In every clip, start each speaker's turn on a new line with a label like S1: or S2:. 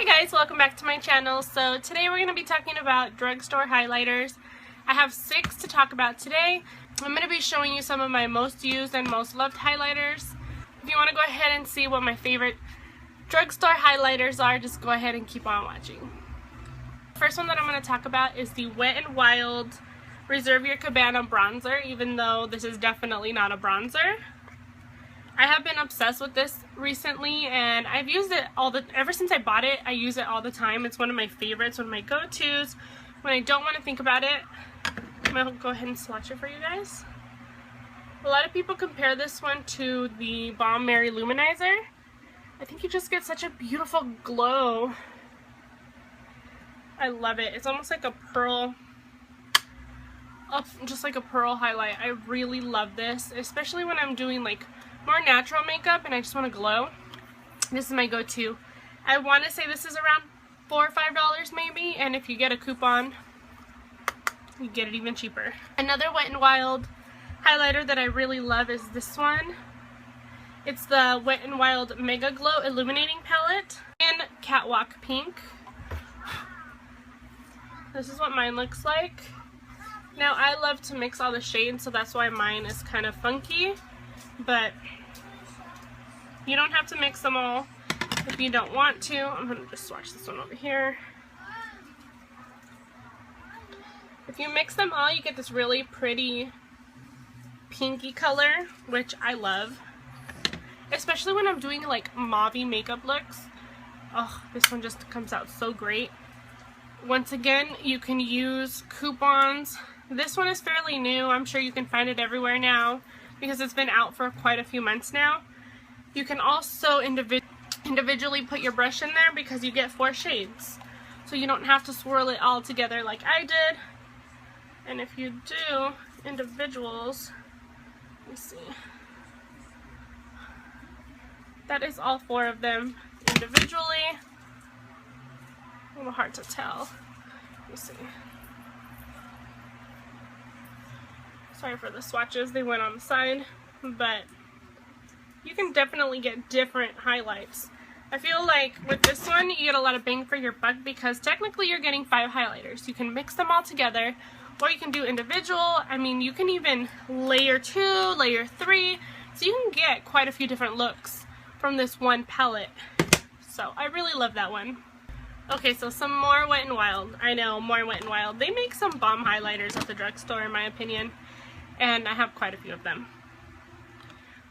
S1: guys, welcome back to my channel. So today we're going to be talking about drugstore highlighters. I have 6 to talk about today. I'm going to be showing you some of my most used and most loved highlighters. If you want to go ahead and see what my favorite drugstore highlighters are, just go ahead and keep on watching. The first one that I'm going to talk about is the Wet n Wild Reserve Your Cabana bronzer, even though this is definitely not a bronzer. I have been obsessed with this recently, and I've used it ever since I bought it. I use it all the time. It's one of my favorites, one of my go-tos when I don't want to think about it. I'm gonna go ahead and swatch it for you guys. A lot of people compare this one to the Balm Mary Luminizer. I think you just get such a beautiful glow. I love it. It's almost like a pearl, just like a pearl highlight. I really love this, especially when I'm doing like more natural makeup and I just want to glow. This is my go-to. I want to say this is around $4 or $5 maybe, and if you get a coupon, you get it even cheaper. Another Wet n Wild highlighter that I really love is this one. It's the Wet n Wild Mega Glow Illuminating Palette in Catwalk Pink. This is what mine looks like. Now I love to mix all the shades, so that's why mine is kind of funky. But you don't have to mix them all if you don't want to. I'm going to just swatch this one over here. If you mix them all, you get this really pretty pinky color, which I love. Especially when I'm doing like mauve-y makeup looks. Oh, this one just comes out so great. Once again, you can use coupons. This one is fairly new. I'm sure you can find it everywhere now, because it's been out for quite a few months now. You can also individually put your brush in there because you get 4 shades. So you don't have to swirl it all together like I did. And if you do individuals, let me see. That is all 4 of them individually. A little hard to tell. Let me see. Sorry for the swatches, they went on the side, but you can definitely get different highlights. I feel like with this one, you get a lot of bang for your buck because technically you're getting 5 highlighters. You can mix them all together, or you can do individual. I mean, you can even layer 2, layer 3, so you can get quite a few different looks from this one palette. So I really love that one. Okay, so some more Wet n Wild. I know, more Wet n Wild. They make some bomb highlighters at the drugstore, in my opinion, and I have quite a few of them.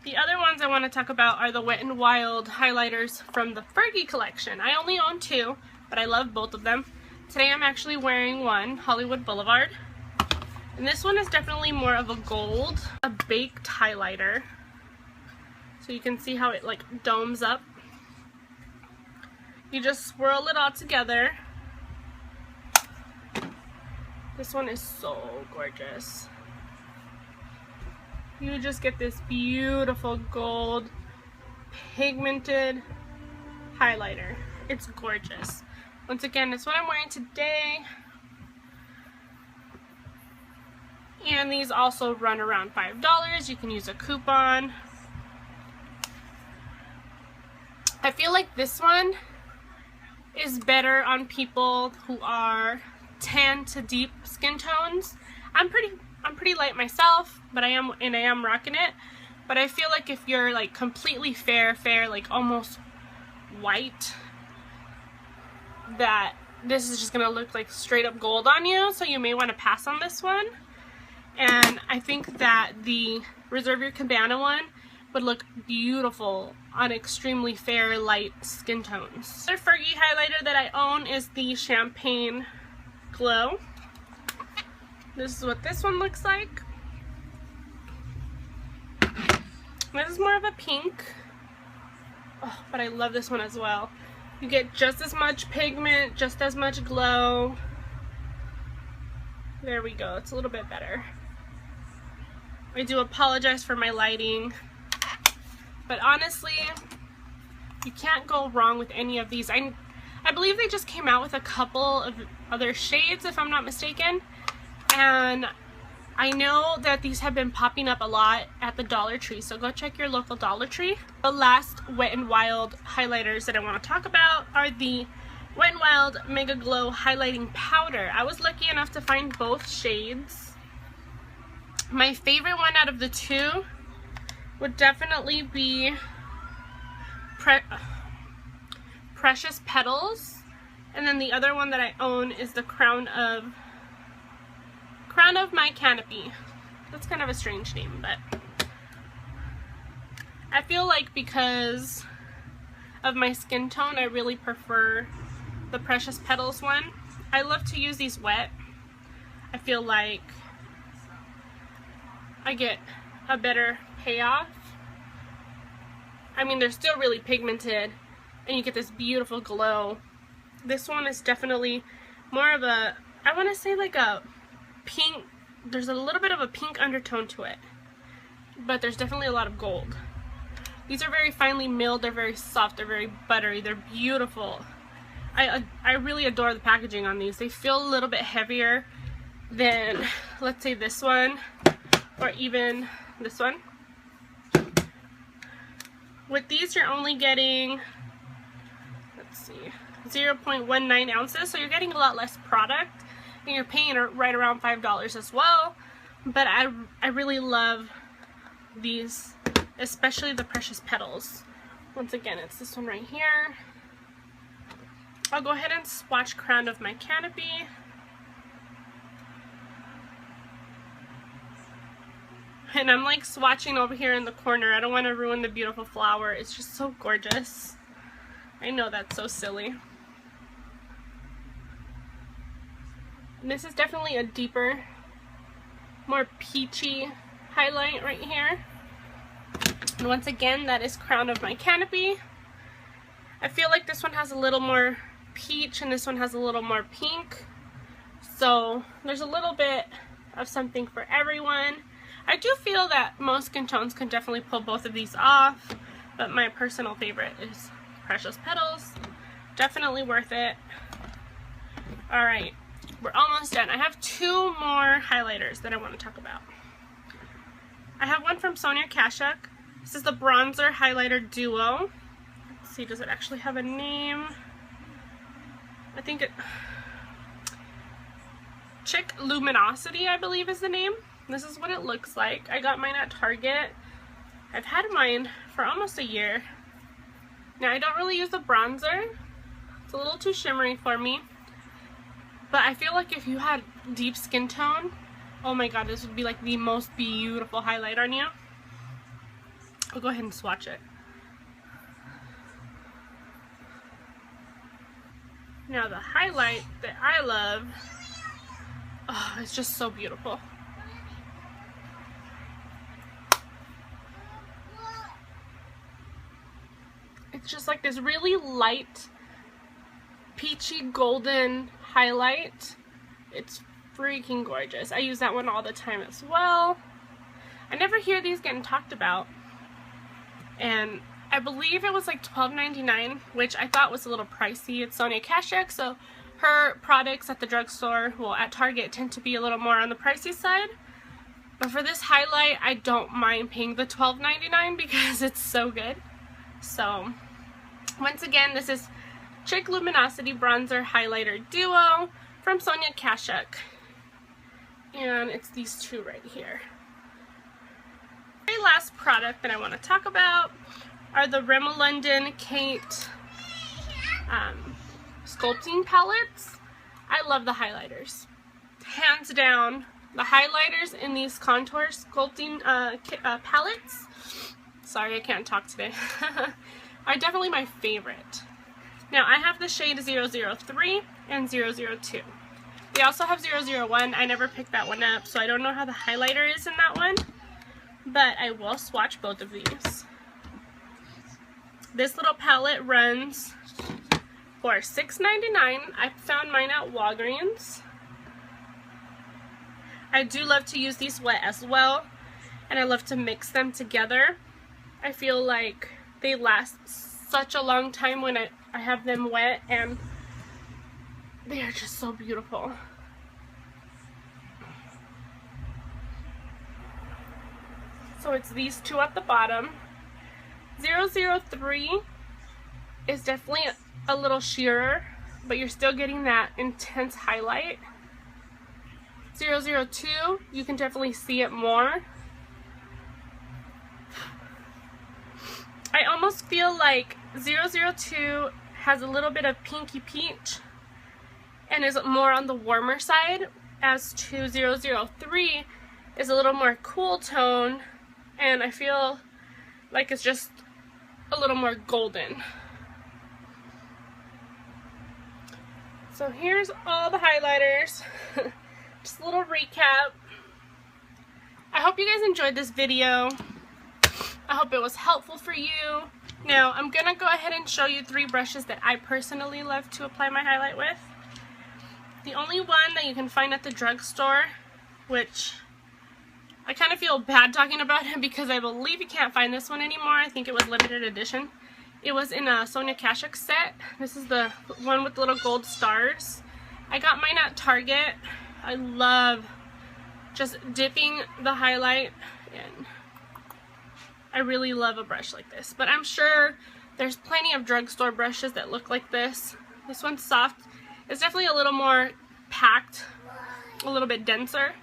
S1: The other ones I want to talk about are the Wet n Wild highlighters from the Fergie collection. I only own 2, but I love both of them. Today I'm actually wearing one, Hollywood Boulevard. And this one is definitely more of a gold, a baked highlighter. So you can see how it like domes up. You just swirl it all together. This one is so gorgeous. You just get this beautiful gold pigmented highlighter. It's gorgeous. Once again, it's what I'm wearing today. And these also run around $5. You can use a coupon. I feel like this one is better on people who are tan to deep skin tones. I'm pretty light myself, but I am rocking it. But I feel like if you're like completely fair, like almost white, that this is just gonna look like straight up gold on you. So you may want to pass on this one. And I think that the Reserve Your Cabana one would look beautiful on extremely fair, light skin tones. The Fergie highlighter that I own is the Champagne Glow. This is what this one looks like. This is more of a pink. Oh, but I love this one as well. You get just as much pigment, just as much glow. There we go. It's a little bit better. I do apologize for my lighting. But honestly, you can't go wrong with any of these. I believe they just came out with a couple of other shades, if I'm not mistaken. And I know that these have been popping up a lot at the Dollar Tree, so go check your local Dollar Tree. The last Wet n Wild highlighters that I want to talk about are the Wet n Wild Mega Glow Highlighting Powder. I was lucky enough to find both shades. My favorite one out of the two would definitely be Precious Petals, and then the other one that I own is the Crown of My Canopy. That's kind of a strange name, but I feel like because of my skin tone, I really prefer the Precious Petals one. I love to use these wet. I feel like I get a better payoff. I mean, they're still really pigmented and you get this beautiful glow. This one is definitely more of a, I want to say like a pink, there's a little bit of a pink undertone to it, but there's definitely a lot of gold. These are very finely milled, they're very soft, they're very buttery, they're beautiful. I really adore the packaging on these. They feel a little bit heavier than, let's say, this one, or even this one. With these, you're only getting, let's see, 0.19 ounces, so you're getting a lot less product, and you're paying right around $5 as well. But I really love these, especially the Precious Petals. Once again, it's this one right here. I'll go ahead and swatch Crown of My Canopy. And I'm like swatching over here in the corner. I don't want to ruin the beautiful flower. It's just so gorgeous. I know that's so silly. And this is definitely a deeper, more peachy highlight right here. And once again, that is Crown of My Canopy. I feel like this one has a little more peach and this one has a little more pink. So there's a little bit of something for everyone. I do feel that most skin tones can definitely pull both of these off, but my personal favorite is Precious Petals. Definitely worth it. Alright, we're almost done. I have two more highlighters that I want to talk about. I have one from Sonia Kashuk. This is the Bronzer Highlighter Duo. Let's see, does it actually have a name? I think it... Chick Luminosity, I believe is the name. This is what it looks like. I got mine at Target. I've had mine for almost a year. Now, I don't really use the bronzer. It's a little too shimmery for me. But I feel like if you had deep skin tone, oh my god, this would be like the most beautiful highlight on you. I'll go ahead and swatch it. Now the highlight that I love, oh, it's just so beautiful. It's just like this really light, peachy golden highlight. It's freaking gorgeous. I use that one all the time as well. I never hear these getting talked about. And I believe it was like $12.99, which I thought was a little pricey. It's Sonia Kashuk, so her products at the drugstore, well, at Target, tend to be a little more on the pricey side. But for this highlight, I don't mind paying the $12.99 because it's so good. So, once again, this is Chick Luminosity Bronzer Highlighter Duo from Sonia Kashuk. And it's these two right here. The very last product that I want to talk about are the Rimmel London Kate sculpting palettes. I love the highlighters. Hands down, the highlighters in these contour sculpting palettes, sorry I can't talk today, are definitely my favorite. Now I have the shade 003 and 002. They also have 001. I never picked that one up, so I don't know how the highlighter is in that one, but I will swatch both of these. This little palette runs for $6.99. I found mine at Walgreens. I do love to use these wet as well, and I love to mix them together. I feel like they last such a long time when I have them wet, and they are just so beautiful. So it's these two at the bottom. 003 is definitely a little sheerer but you're still getting that intense highlight. 002, you can definitely see it more. I almost feel like 002 has a little bit of pinky peach and is more on the warmer side, as to 003 is a little more cool tone, and I feel like it's just a little more golden. So here's all the highlighters. Just a little recap. I hope you guys enjoyed this video. I hope it was helpful for you. Now I'm gonna go ahead and show you 3 brushes that I personally love to apply my highlight with. The only one that you can find at the drugstore, which I kind of feel bad talking about it because I believe you can't find this one anymore. I think it was limited edition. It was in a Sonia Kashuk set. This is the one with the little gold stars. I got mine at Target. I love just dipping the highlight in. I really love a brush like this, but I'm sure there's plenty of drugstore brushes that look like this. This one's soft. It's definitely a little more packed, a little bit denser,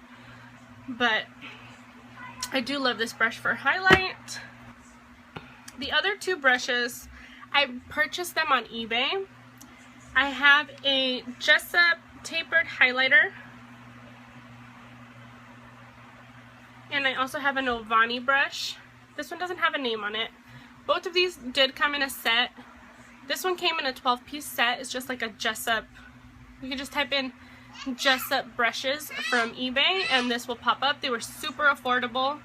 S1: but I do love this brush for highlight. The other 2 brushes, I purchased them on eBay. I have a Jessup tapered highlighter, and I also have an Ovani brush. This one doesn't have a name on it. Both of these did come in a set. This one came in a 12-piece set. It's just like a Jessup. You can just type in Jessup brushes from eBay and this will pop up. They were super affordable,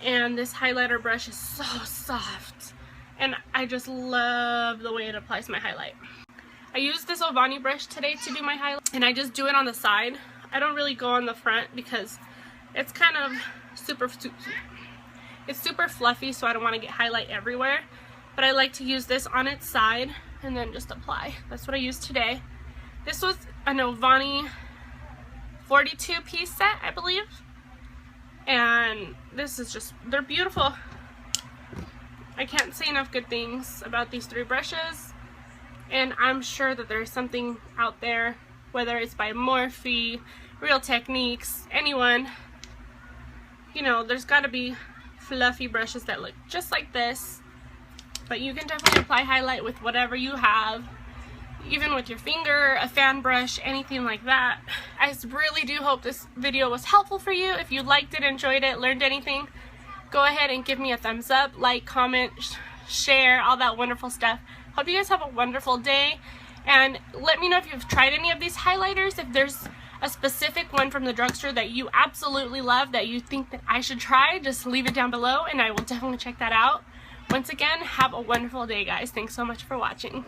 S1: and this highlighter brush is so soft, and I just love the way it applies my highlight. I used this Ovani brush today to do my highlight, and I just do it on the side. I don't really go on the front because it's kind of super fluffy, so I don't want to get highlight everywhere, but I like to use this on its side and then just apply. That's what I used today. This was an Ovani 42-piece set, I believe, and this is just, they're beautiful. I can't say enough good things about these 3 brushes, and I'm sure that there's something out there, whether it's by Morphe, Real Techniques, anyone, you know, there's got to be fluffy brushes that look just like this, but you can definitely apply highlight with whatever you have, even with your finger, a fan brush, anything like that. I really do hope this video was helpful for you. If you liked it, enjoyed it, learned anything, go ahead and give me a thumbs up, like, comment, share, all that wonderful stuff. Hope you guys have a wonderful day, and let me know if you've tried any of these highlighters. If there's a specific one from the drugstore that you absolutely love that you think that I should try, just leave it down below and I will definitely check that out. Once again, have a wonderful day, guys. Thanks so much for watching.